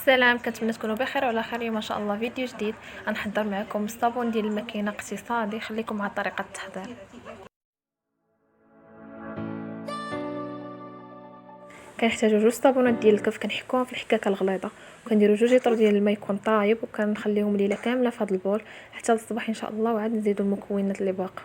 السلام، كنتمنى تكونوا بخير وعلى خير. اليوم ما شاء الله فيديو جديد غنحضر معكم الصابون ديال الماكينه اقتصادي. خليكم مع طريقه التحضير. كنحتاجو جوج صابونات ديال الكف، كنحكوهم في الحكاكه الغليظه، وكنديروا 2 لتر ديال الماء يكون طايب، وكنخليهم ليله كامله في هذا البول حتى للصباح ان شاء الله، وعاد نزيدوا المكونات اللي باقا.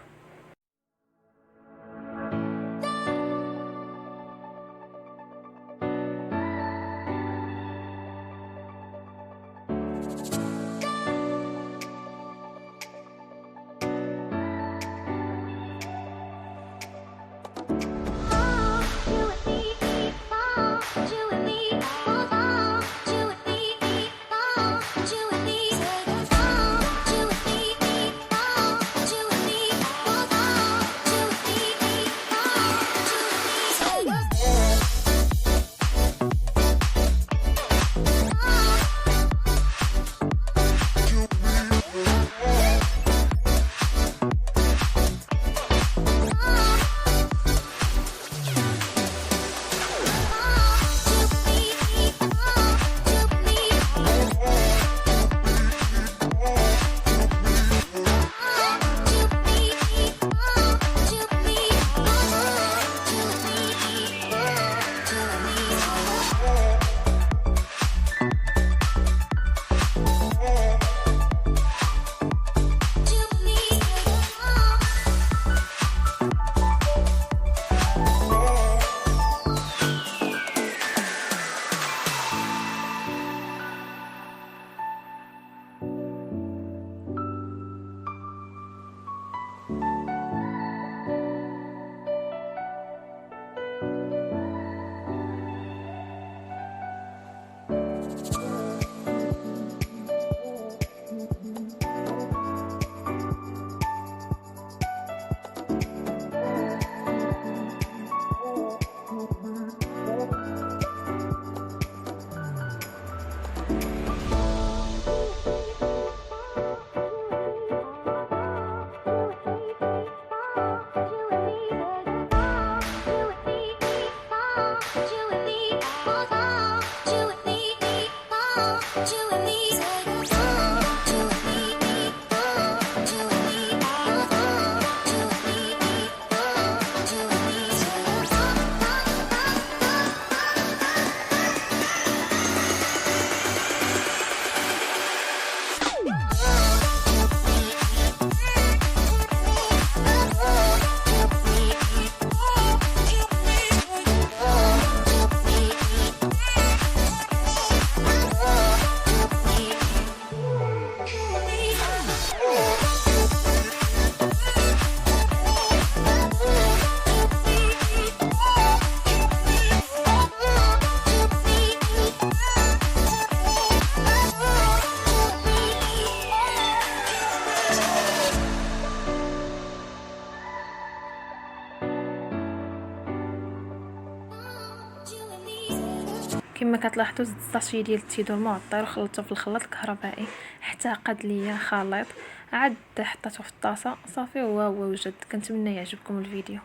كما كتلاحظوا زدت الساشي ديال التيدو المعطر وخلطته في الخلاط الكهربائي حتى عقد ليا خليط، عاد حطيته في الطاسه صافي. هو وجد. كنتمنى يعجبكم الفيديو.